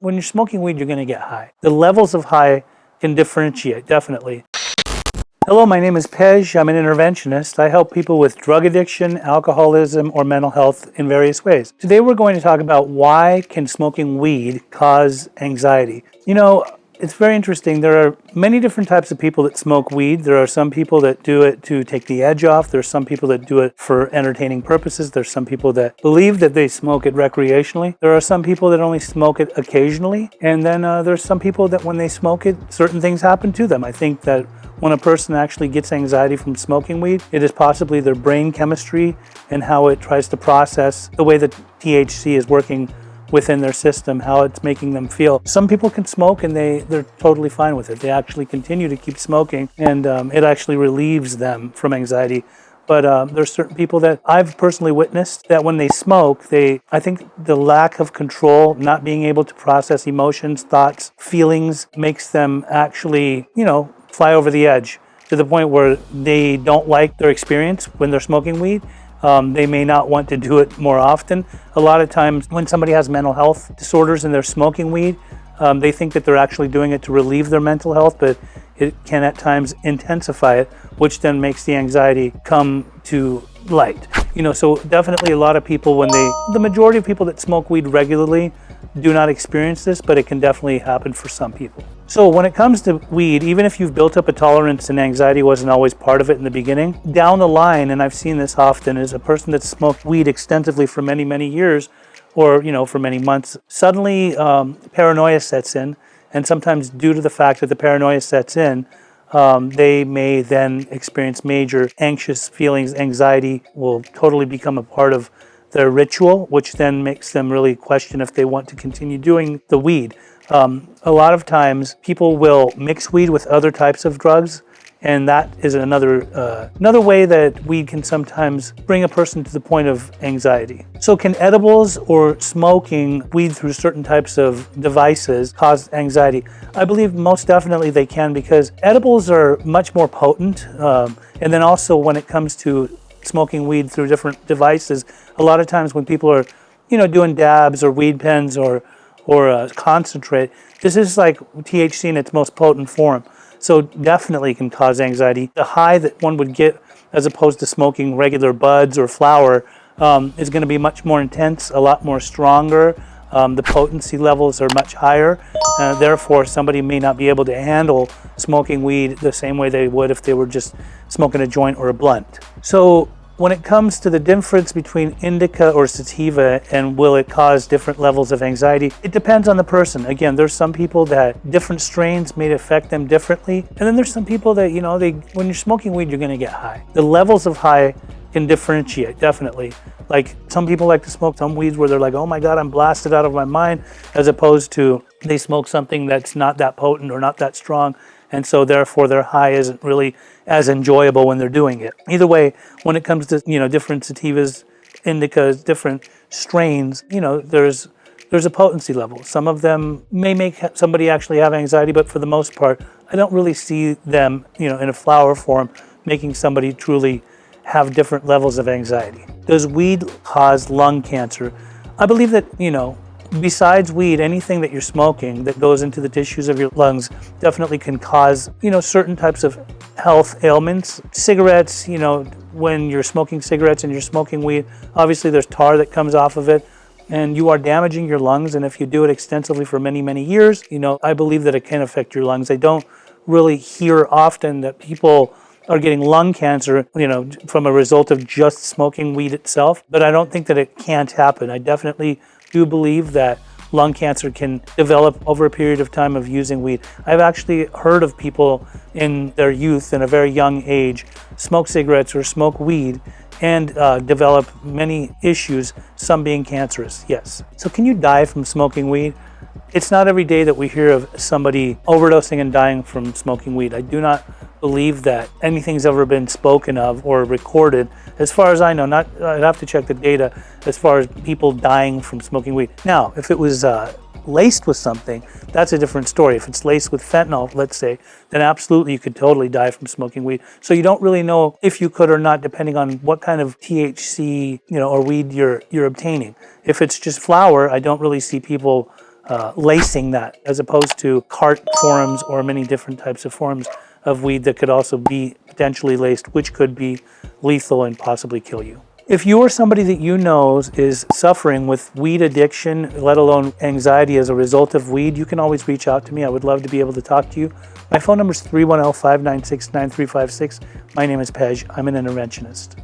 when you're smoking weed, you're going to get high. The levels of high can differentiate, definitely. Hello, my name is Pej. I'm an interventionist. I help people with drug addiction, alcoholism, or mental health in various ways. Today we're going to talk about why can smoking weed cause anxiety. You know, it's very interesting. There are many different types of people that smoke weed. There are some people that do it to take the edge off. There's some people that do it for entertaining purposes. There's some people that believe that they smoke it recreationally. There are some people that only smoke it occasionally. And then there's some people that when they smoke it, certain things happen to them. I think that when a person actually gets anxiety from smoking weed, it is possibly their brain chemistry and how it tries to process the way that THC is working within their system, how it's making them feel. Some people can smoke and they're totally fine with it. They actually continue to keep smoking and it actually relieves them from anxiety. But there's certain people that I've personally witnessed that when they smoke, I think the lack of control, not being able to process emotions, thoughts, feelings, makes them actually, fly over the edge to the point where they don't like their experience when they're smoking weed. They may not want to do it more often. A lot of times when somebody has mental health disorders and they're smoking weed, they think that they're actually doing it to relieve their mental health, but it can at times intensify it, which then makes the anxiety come to light. So definitely a lot of people the majority of people that smoke weed regularly do not experience this, but it can definitely happen for some people. So when it comes to weed, even if you've built up a tolerance and anxiety wasn't always part of it in the beginning, down the line, and I've seen this often, is a person that's smoked weed extensively for many, many years, or for many months, suddenly paranoia sets in, and sometimes due to the fact that the paranoia sets in, they may then experience major anxious feelings. Anxiety will totally become a part of their ritual, which then makes them really question if they want to continue doing the weed. A lot of times people will mix weed with other types of drugs, and that is another way that weed can sometimes bring a person to the point of anxiety. So can edibles or smoking weed through certain types of devices cause anxiety? I believe most definitely they can, because edibles are much more potent. And then also when it comes to smoking weed through different devices, a lot of times when people are, doing dabs or weed pens or concentrate, this is like THC in its most potent form. So definitely can cause anxiety. The high that one would get as opposed to smoking regular buds or flower is going to be much more intense, a lot more stronger. The potency levels are much higher. Therefore, somebody may not be able to handle smoking weed the same way they would if they were just smoking a joint or a blunt. So when it comes to the difference between indica or sativa and will it cause different levels of anxiety, it depends on the person. Again, there's some people that different strains may affect them differently. And then there's some people that, when you're smoking weed, you're going to get high. The levels of high can differentiate, definitely. Like some people like to smoke some weeds where they're like, oh my God, I'm blasted out of my mind, as opposed to they smoke something that's not that potent or not that strong. And so therefore their high isn't really as enjoyable when they're doing it. Either way, when it comes to, different sativas, indicas, different strains, there's a potency level. Some of them may make somebody actually have anxiety, but for the most part, I don't really see them, in a flower form, making somebody truly have different levels of anxiety. Does weed cause lung cancer? I believe that, besides weed, anything that you're smoking that goes into the tissues of your lungs definitely can cause, certain types of health ailments. Cigarettes, when you're smoking cigarettes and you're smoking weed, obviously there's tar that comes off of it and you are damaging your lungs. And if you do it extensively for many, many years, I believe that it can affect your lungs. I don't really hear often that people are getting lung cancer, from a result of just smoking weed itself, but I don't think that it can't happen. I definitely do believe that lung cancer can develop over a period of time of using weed. I've actually heard of people in their youth, in a very young age, smoke cigarettes or smoke weed and develop many issues, some being cancerous, yes. So can you die from smoking weed? It's not every day that we hear of somebody overdosing and dying from smoking weed. I do not believe that anything's ever been spoken of or recorded, as far as I know. I'd have to check the data as far as people dying from smoking weed. Now, if it was laced with something, that's a different story. If it's laced with fentanyl, let's say, then absolutely you could totally die from smoking weed. So you don't really know if you could or not, depending on what kind of THC, or weed you're obtaining. If it's just flower, I don't really see people lacing that, as opposed to cart forms or many different types of forms of weed that could also be potentially laced, which could be lethal and possibly kill you. If you or somebody that you know is suffering with weed addiction, let alone anxiety as a result of weed, you can always reach out to me. I would love to be able to talk to you. My phone number is 310-596-9356. My name is Pej. I'm an interventionist.